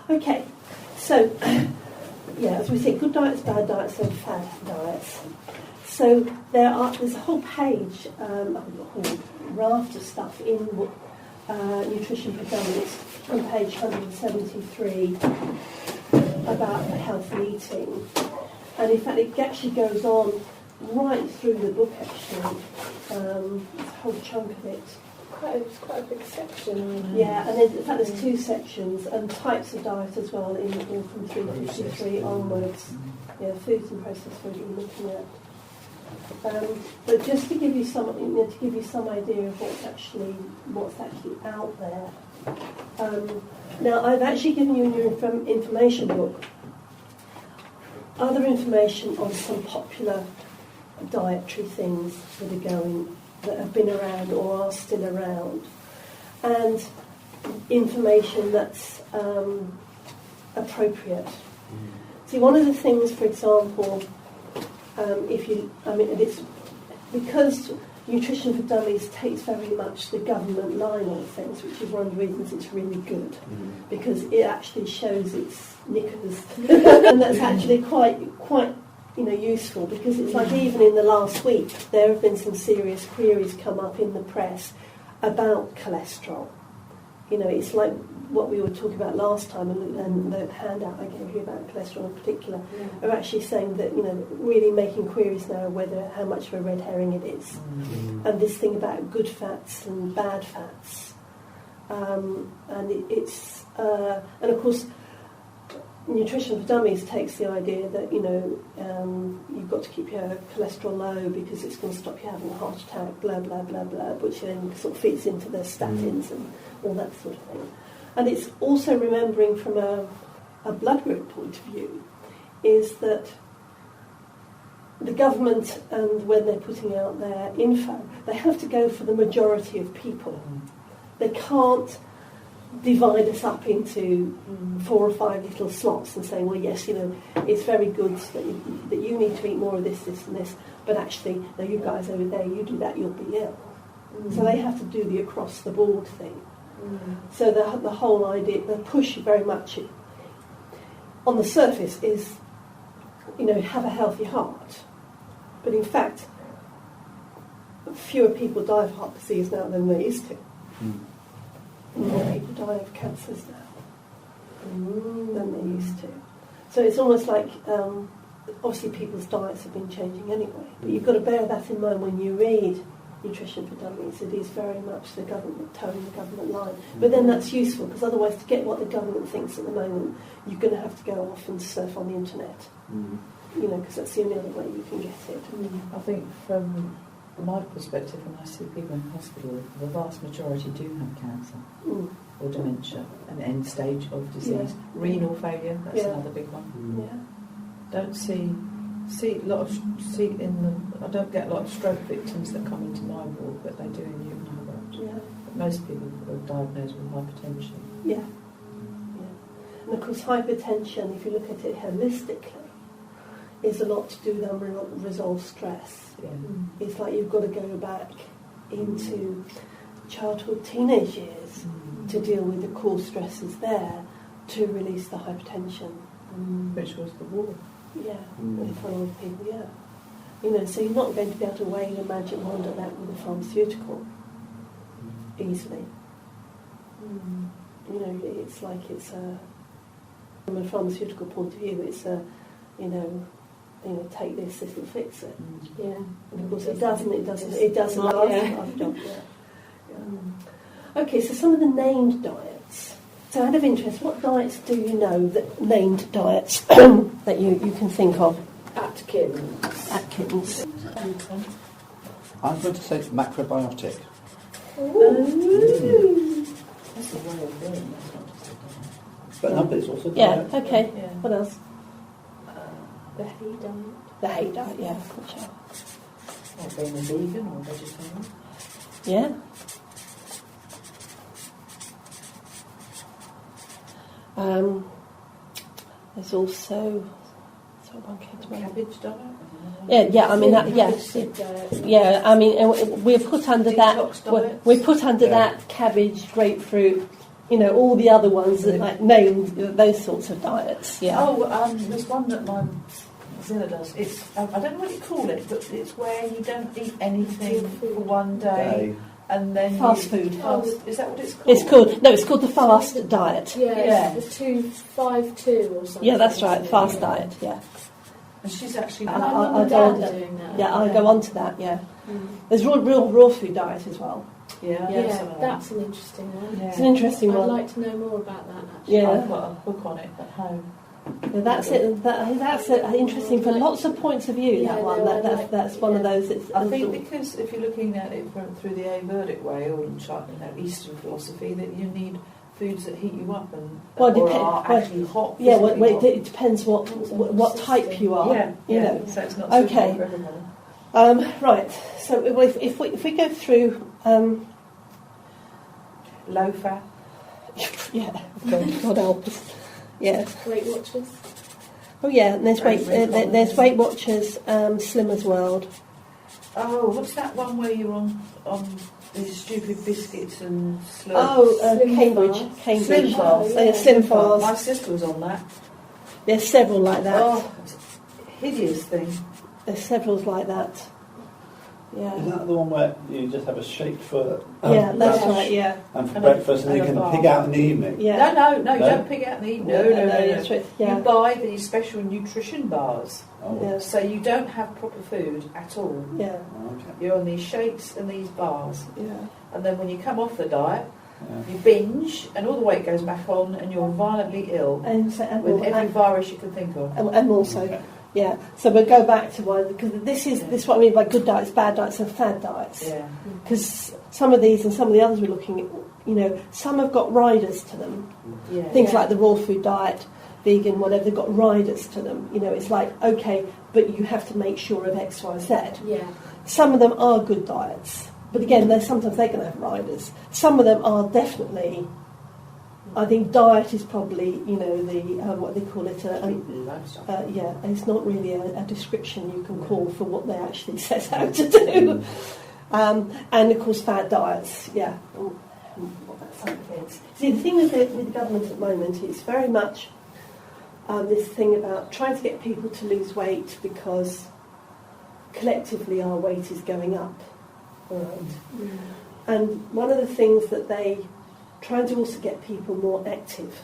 Okay, so, as we say, good diets, bad diets, and fad diets. So there's a whole page, a whole raft of stuff in Nutrition for Dummies on page 173 about healthy eating. And in fact, it actually goes on right through the book, actually. There's a whole chunk of it. It's quite a big section. Yeah, and in fact there's two sections, and types of diet as well, in from 353 onwards. Yeah, foods and processed food we're looking at. But just to give you some, idea of what's actually out there. Now, I've actually given you in your information book other information on some popular dietary things that have been around or are still around, and information that's appropriate. See, one of the things, for example, it's because Nutrition for Dummies takes very much the government line on things, which is one of the reasons it's really good, because it actually shows its knickers, and that's actually quite useful, because it's like even in the last week there have been some serious queries come up in the press about cholesterol. It's like what we were talking about last time, and the handout I gave you about cholesterol in particular, are actually saying that, really making queries now whether how much of a red herring it is. And this thing about good fats and bad fats. And of course, Nutrition for Dummies takes the idea that, you've got to keep your cholesterol low because it's going to stop you having a heart attack, blah, blah, blah, blah, which then sort of feeds into the statins and all that sort of thing. And it's also remembering from a blood group point of view is that the government, and when they're putting out their info, they have to go for the majority of people. They can't divide us up into 4 or 5 little slots and say, well, yes, it's very good that you need to eat more of this, this and this, but actually, no, you guys over there, you do that, you'll be ill. So they have to do the across-the-board thing. So the whole idea, the push very much on the surface is, have a healthy heart. But in fact, fewer people die of heart disease now than they used to. More people die of cancers now than they used to. So it's almost like, obviously people's diets have been changing anyway, but you've got to bear that in mind when you read Nutrition for Dummies. It is very much the government towing the government line. But then that's useful, because otherwise to get what the government thinks at the moment, you're going to have to go off and surf on the internet. Because that's the only other way you can get it. I think from my perspective, when I see people in hospital, the vast majority do have cancer or dementia, an end stage of disease. Renal failure, that's another big one. Don't see a lot of I don't get a lot of stroke victims that come into my ward, but they do in Newton ward. But most people are diagnosed with hypertension. And of course, hypertension, if you look at it holistically, is a lot to do with unresolved stress. It's like you've got to go back into childhood, teenage years to deal with the core stresses there to release the hypertension. Which was the war. For a lot of people, so you're not going to be able to wave a magic wand at that with a pharmaceutical easily. It's like from a pharmaceutical point of view, it's take this will fix it. And of course it doesn't last a lifetime. Okay, so some of the named diets. So out of interest, what diets do you know that named diets that you can think of? Atkins. I'm going to say it's macrobiotic. That's a way of doing it. But it's also diet. Okay. What else? The hay diet. The hay diet, Gotcha. Like being a vegan or vegetarian. There's also Cabbage diet. We're put under that. We're put under that cabbage, grapefruit, you know, all the other ones that like named those sorts of diets. Yeah. Oh, there's one that my Zilla does. It's I don't know what you call it, but it's where you don't eat anything for one day. And then fast food. Is that what it's called? It's called the fast diet. Yeah. The 252 or something. Yeah, that's right. Fast diet. Yeah. And she's actually. I'll go on to doing that. Yeah, I'll go on to that. Yeah. There's real raw food diet as well. Yeah, that's an interesting one. Yeah. It's an interesting one. I'd like to know more about that. Actually. Yeah. I've got a book on it at home. Yeah, that's it. That's interesting from lots of points of view. That one. That's one of those. I think because if you're looking at it through the A verdict way or Eastern philosophy, that you need foods that heat you up and are actually hot. Yeah, it depends what type you are. Yeah, you know. So it's not suitable for everyone. Right. So if we go through low fat. Yeah. God help us. Yeah. Weight Watchers. Oh yeah, and there's Weight Watchers, Slimmer's World. Oh, what's that one where you're on these stupid biscuits and slurps? Oh, Cambridge. Slim Fast. Yeah, Slim Fast. My sister was on that. There's several like that. Oh, it's a hideous thing. There's several like that. Yeah. Is that the one where you just have a shake for yeah, that's right, yeah. And for breakfast and you can pig out in the evening? Yeah. No, you don't pig out in the evening. No. That's right. Yeah. You buy these special nutrition bars. Oh. Yeah. So you don't have proper food at all. Yeah. Oh, okay. You're on these shakes and these bars. Yeah. And then when you come off the diet, you binge and all the weight goes back on and you're violently ill with every virus you can think of. And also, yeah. So we'll go back to one, because this is what I mean by good diets, bad diets and fad diets. Yeah. Because some of these and some of the others we're looking at, you know, some have got riders to them. Yeah. Things like the raw food diet, vegan, whatever, they've got riders to them. You know, it's like, okay, but you have to make sure of X, Y, Z. Yeah. Some of them are good diets. But again, sometimes they're going to have riders. Some of them are definitely, I think diet is probably, you know, the, what they call it, yeah, it's not really a description you can call for what they actually set out to do. And of course, fad diets, yeah. See, the thing with the government at the moment is very much this thing about trying to get people to lose weight because collectively our weight is going up. Right. And one of the things that they trying to also get people more active.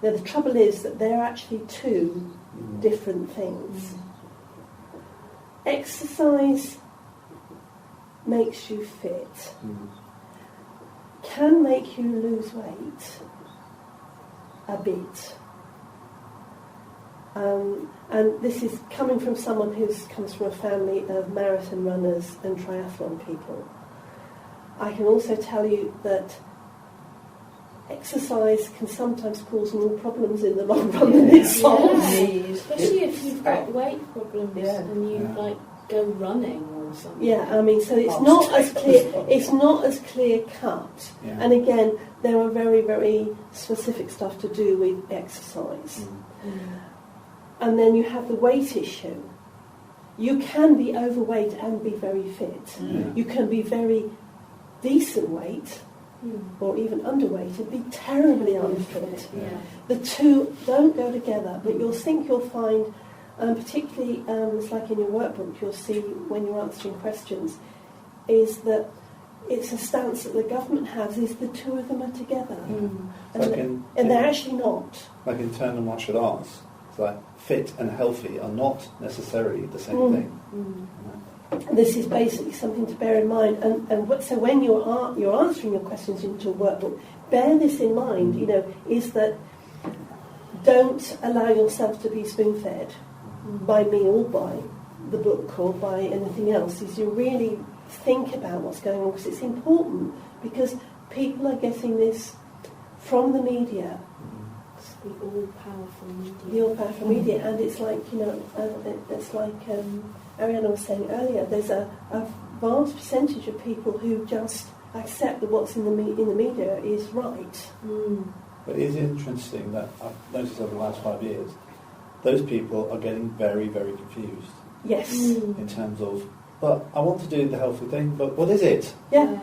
Now the trouble is that they're actually two different things. Exercise makes you fit, can make you lose weight a bit. And this is coming from someone who comes from a family of marathon runners and triathlon people. I can also tell you that exercise can sometimes cause more problems in the long run than it solves. Especially if you've got weight problems and you like go running or something. Yeah, I mean, so it's not as clear. It's not as clear cut. Yeah. And again, there are very, very specific stuff to do with exercise. And then you have the weight issue. You can be overweight and be very fit. You can be very decent weight or even underweight and be terribly unfit. The two don't go together, but you'll find, particularly it's like in your workbook, you'll see when you're answering questions, is that it's a stance that the government has, is the two of them are together. And they're actually not. Like in turn and martial arts, it's like fit and healthy are not necessarily the same thing. This is basically something to bear in mind, and so when you're answering your questions into a workbook, bear this in mind. You know, is that don't allow yourself to be spoon-fed by me or by the book or by anything else. Is you really think about what's going on, because it's important, because people are getting this from the media. The all-powerful media. The all-powerful media, and it's like, you know, it's like Ariana was saying earlier, there's a vast percentage of people who just accept that what's in the media is right. But it is interesting that I've noticed over the last 5 years, those people are getting very, very confused. Yes. In terms of, but I want to do the healthy thing, but what is it? Yeah.